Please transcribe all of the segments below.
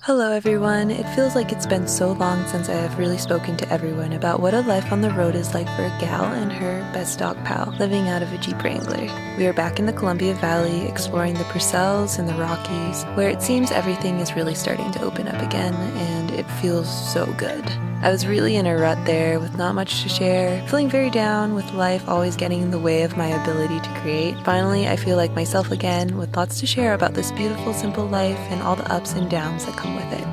Hello everyone, it feels like it's been so long since I have really spoken to everyone about what a life on the road is like for a gal and her best dog pal living out of a Jeep Wrangler. We are back in the Columbia Valley exploring the Purcells and the Rockies, where it seems everything is really starting to open up again and it feels so good. I was really in a rut there with not much to share, feeling very down with life always getting in the way of my ability to create. Finally, I feel like myself again with lots to share about this beautiful, simple life and all the ups and downs that come with it.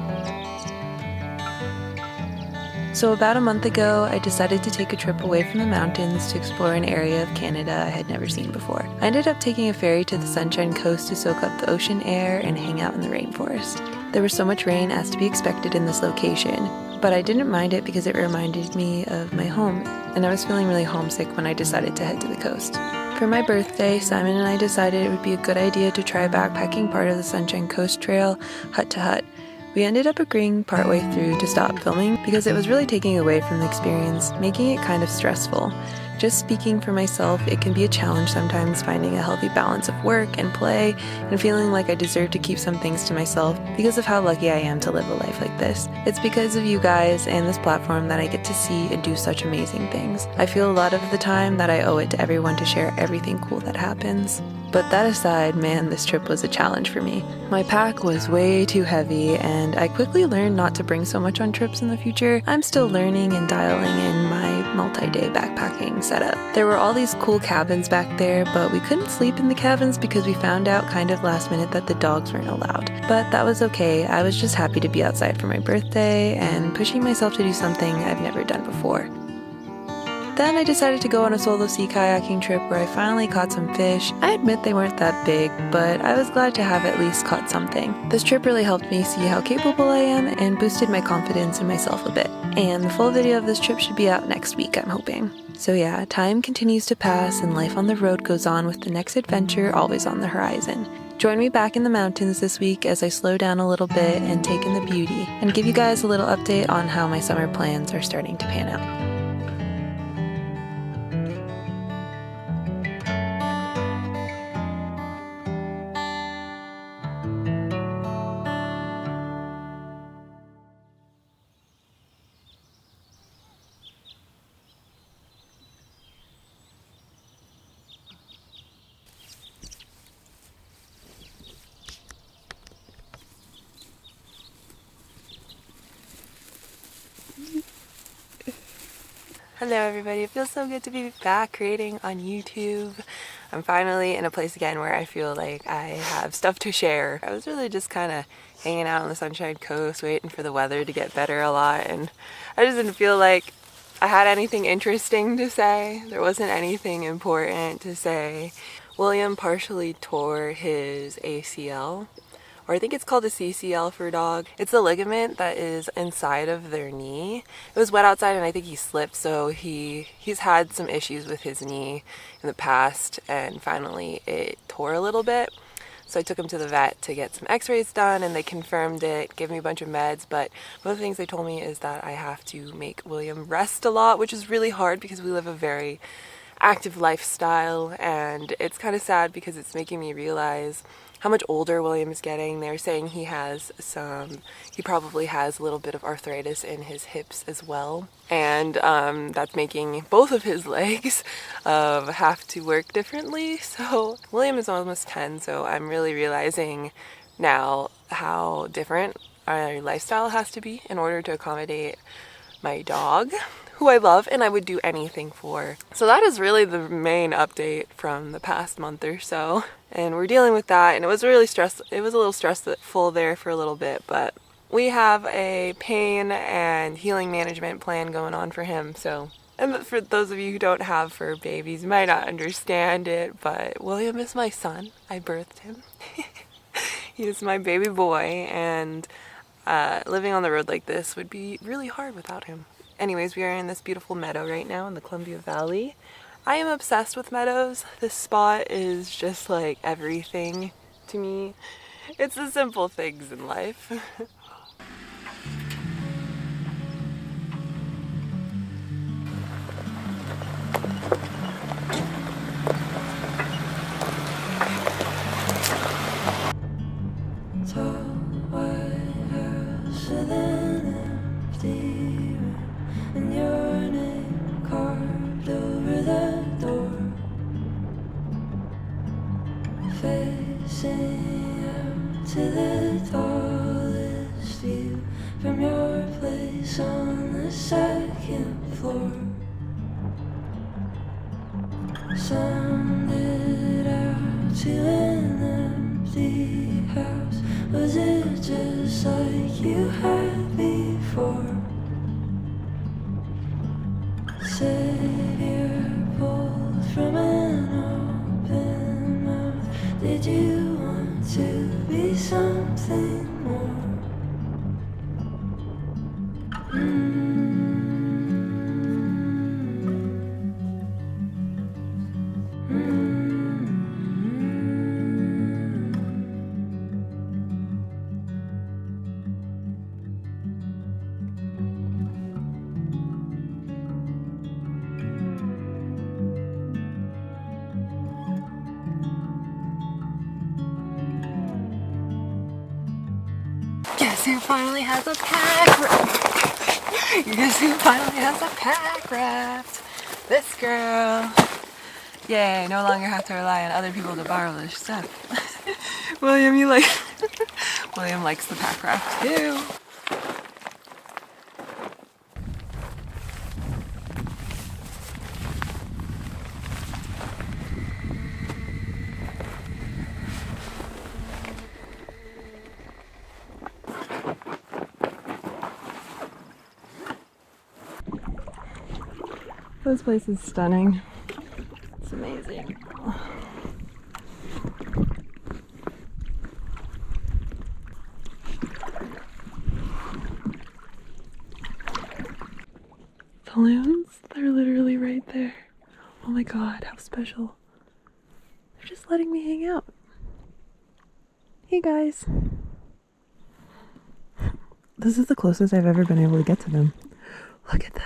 So about a month ago, I decided to take a trip away from the mountains to explore an area of Canada I had never seen before. I ended up taking a ferry to the Sunshine Coast to soak up the ocean air and hang out in the rainforest. There was so much rain as to be expected in this location, but I didn't mind it because it reminded me of my home, and I was feeling really homesick when I decided to head to the coast. For my birthday, Simon and I decided it would be a good idea to try backpacking part of the Sunshine Coast Trail, hut to hut. We ended up agreeing partway through to stop filming because it was really taking away from the experience, making it kind of stressful. Just speaking for myself, it can be a challenge sometimes finding a healthy balance of work and play and feeling like I deserve to keep some things to myself because of how lucky I am to live a life like this. It's because of you guys and this platform that I get to see and do such amazing things. I feel a lot of the time that I owe it to everyone to share everything cool that happens. But that aside, man, this trip was a challenge for me. My pack was way too heavy, and I quickly learned not to bring so much on trips in the future. I'm still learning and dialing in my multi-day backpacking setup. There were all these cool cabins back there, but we couldn't sleep in the cabins because we found out kind of last minute that the dogs weren't allowed. But that was okay. I was just happy to be outside for my birthday and pushing myself to do something I've never done before. Then I decided to go on a solo sea kayaking trip where I finally caught some fish. I admit they weren't that big, but I was glad to have at least caught something. This trip really helped me see how capable I am and boosted my confidence in myself a bit. And the full video of this trip should be out next week, I'm hoping. So yeah, time continues to pass and life on the road goes on with the next adventure always on the horizon. Join me back in the mountains this week as I slow down a little bit and take in the beauty, and give you guys a little update on how my summer plans are starting to pan out. Hello everybody, it feels so good to be back creating on YouTube. I'm finally in a place again where I feel like I have stuff to share. I was really just kind of hanging out on the Sunshine Coast waiting for the weather to get better a lot, and I just didn't feel like I had anything interesting to say. There wasn't anything important to say. William partially tore his ACL, or I think it's called a CCL for a dog. It's the ligament that is inside of their knee. It was wet outside and I think he slipped, so he's had some issues with his knee in the past, and finally it tore a little bit. So I took him to the vet to get some x-rays done, and they confirmed it, gave me a bunch of meds, but one of the things they told me is that I have to make William rest a lot, which is really hard because we live a very active lifestyle, and it's kind of sad because it's making me realize how much older William is getting. They're saying he probably has a little bit of arthritis in his hips as well, and that's making both of his legs have to work differently. So William is almost 10, so I'm really realizing now how different our lifestyle has to be in order to accommodate my dog, who I love and I would do anything for. So that is really the main update from the past month or so, and we're dealing with that, and it was really it was a little stressful there for a little bit, but we have a pain and healing management plan going on for him. So, and for those of you who don't have fur babies, you might not understand it, but William is my son. I birthed him. He is my baby boy, and living on the road like this would be really hard without him. Anyways, we are in this beautiful meadow right now in the Columbia Valley. I am obsessed with meadows. This spot is just like everything to me. It's the simple things in life. Tall white hair with an empty room and your name carved over the door. Facing out to the tallest view from your place on the second floor. Sounded out to an empty house. Was it just like you had before? Savior pulled from an open mouth. Did you want to be something more? Guess who finally has a pack wrapped? Guess who finally has a pack wrapped? This girl. Yay, no longer have to rely on other people to borrow this stuff. William, you like... William likes the pack wrapped too. This place is stunning. It's amazing. The loons, they're literally right there. Oh my god, how special. They're just letting me hang out. Hey guys. This is the closest I've ever been able to get to them. Look at them.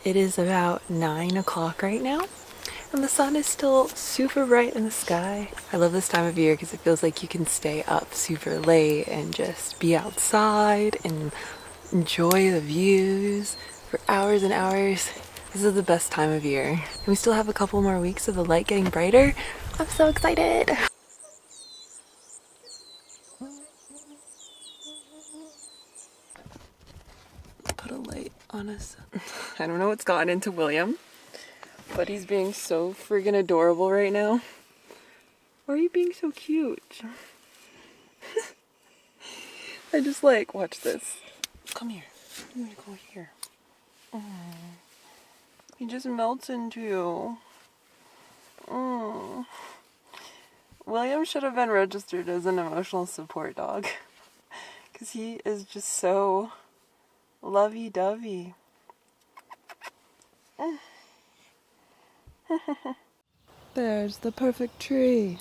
It is about 9 o'clock right now, and the sun is still super bright in the sky. I love this time of year because it feels like you can stay up super late and just be outside and enjoy the views for hours and hours. This is the best time of year. And we still have a couple more weeks of the light getting brighter. I'm so excited! Put a light on us. I don't know what's gotten into William, but he's being so friggin' adorable right now. Why are you being so cute? I just like, watch this. Come here. I'm gonna go here. He just melts into you. William should have been registered as an emotional support dog because he is just so lovey-dovey. There's the perfect tree.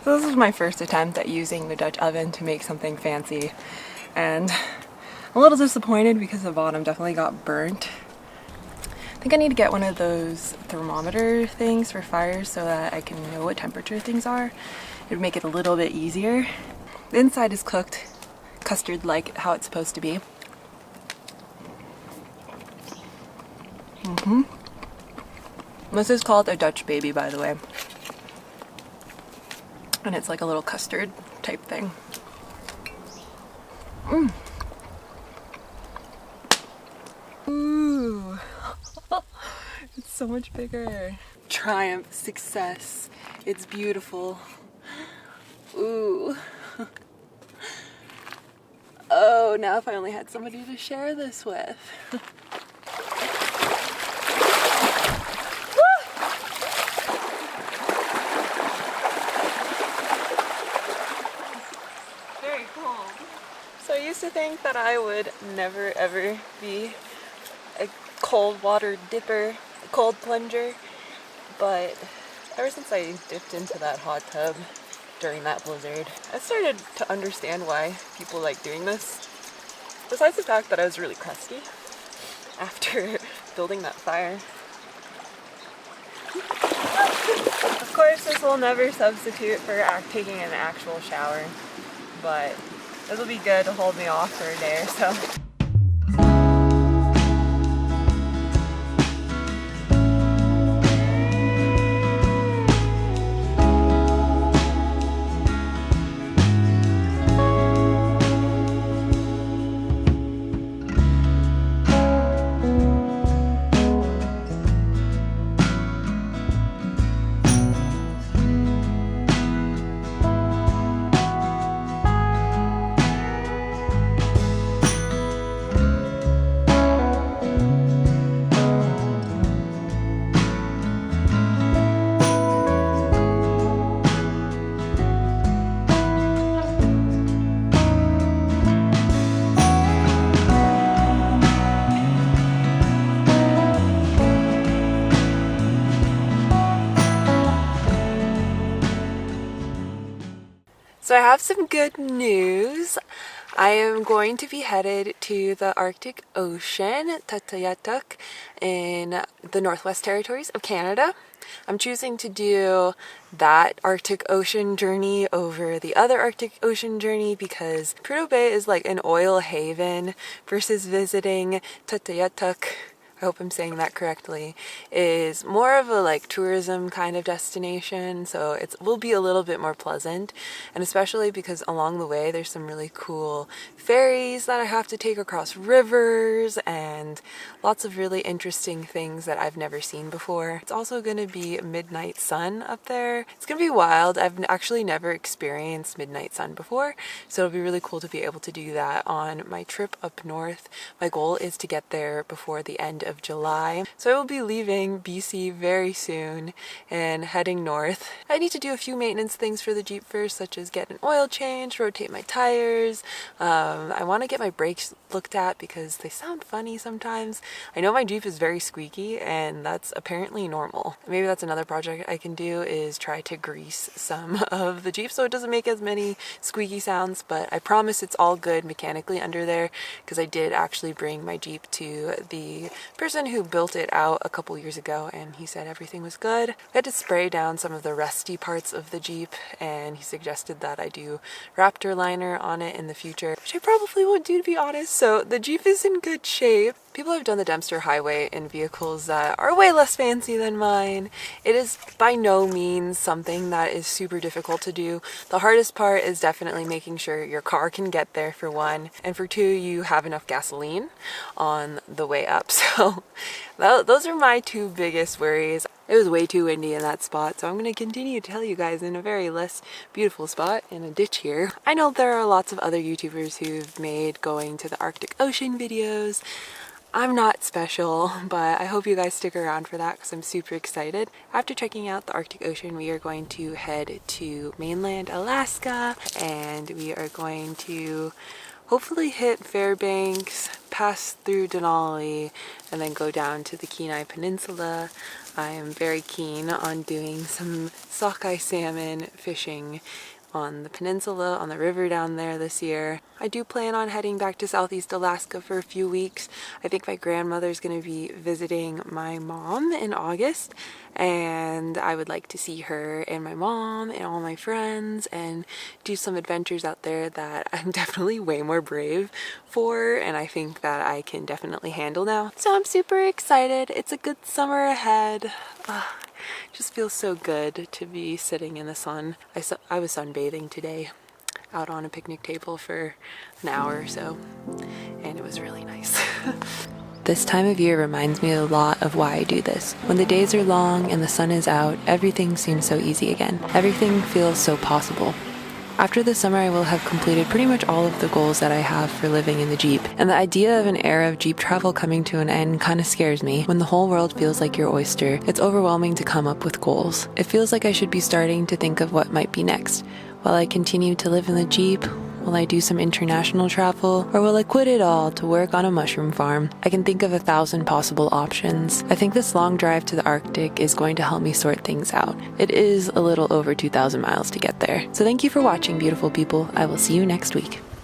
So this was my first attempt at using the Dutch oven to make something fancy, and I'm a little disappointed because the bottom definitely got burnt. I think I need to get one of those thermometer things for fires so that I can know what temperature things are. It would make it a little bit easier. The inside is cooked, custard like how it's supposed to be. This is called a Dutch baby, by the way. And it's like a little custard type thing. Ooh. It's so much bigger. Triumph, success. It's beautiful. Ooh. Oh, now if I only had somebody to share this with. So I used to think that I would never ever be a cold water dipper, a cold plunger, but ever since I dipped into that hot tub during that blizzard, I started to understand why people like doing this. Besides the fact that I was really crusty after building that fire. Of course, this will never substitute for taking an actual shower, but this will be good to hold me off for a day or so. So I have some good news. I am going to be headed to the Arctic Ocean, Tatayatuk, in the Northwest Territories of Canada. I'm choosing to do that Arctic Ocean journey over the other Arctic Ocean journey because Prudhoe Bay is like an oil haven versus visiting Tatayatuk, I hope I'm saying that correctly, is more of a like tourism kind of destination, so it will be a little bit more pleasant, and especially because along the way there's some really cool ferries that I have to take across rivers and lots of really interesting things that I've never seen before. It's also going to be midnight sun up there. It's going to be wild. I've actually never experienced midnight sun before, so it'll be really cool to be able to do that on my trip up north. My goal is to get there before the end of July. So I will be leaving BC very soon and heading north. I need to do a few maintenance things for the Jeep first, such as get an oil change, rotate my tires. I want to get my brakes looked at because they sound funny sometimes. I know my Jeep is very squeaky and that's apparently normal. Maybe that's another project I can do, is try to grease some of the Jeep so it doesn't make as many squeaky sounds, but I promise it's all good mechanically under there because I did actually bring my Jeep to the person who built it out a couple years ago and he said everything was good. I had to spray down some of the rusty parts of the Jeep and he suggested that I do Raptor liner on it in the future, which I probably won't do, to be honest. So the Jeep is in good shape. People have done the Dempster Highway in vehicles that are way less fancy than mine. It is by no means something that is super difficult to do. The hardest part is definitely making sure your car can get there, for one, and for two, you have enough gasoline on the way up. So those are my two biggest worries. It was way too windy in that spot, so I'm going to continue to tell you guys in a very less beautiful spot in a ditch here. I know there are lots of other YouTubers who've made going to the Arctic Ocean videos. I'm not special, but I hope you guys stick around for that because I'm super excited. After checking out the Arctic Ocean, we are going to head to mainland Alaska and we are going to hopefully hit Fairbanks, pass through Denali and then go down to the Kenai Peninsula. I am very keen on doing some sockeye salmon fishing on the peninsula, on the river down there this year. I do plan on heading back to Southeast Alaska for a few weeks. I think my grandmother's going to be visiting my mom in August, and I would like to see her and my mom and all my friends and do some adventures out there that I'm definitely way more brave for, and I think that I can definitely handle now. So I'm super excited. It's a good summer ahead. Just feels so good to be sitting in the sun. I was sunbathing today out on a picnic table for an hour or so, and it was really nice. This time of year reminds me a lot of why I do this. When the days are long and the sun is out, everything seems so easy again. Everything feels so possible. After the summer, I will have completed pretty much all of the goals that I have for living in the Jeep. And the idea of an era of Jeep travel coming to an end kind of scares me. When the whole world feels like your oyster, it's overwhelming to come up with goals. It feels like I should be starting to think of what might be next. Will I continue to live in the Jeep? Will I do some international travel? Or will I quit it all to work on a mushroom farm? I can think of 1,000 possible options. I think this long drive to the Arctic is going to help me sort things out. It is a little over 2,000 miles to get there. So thank you for watching, beautiful people. I will see you next week.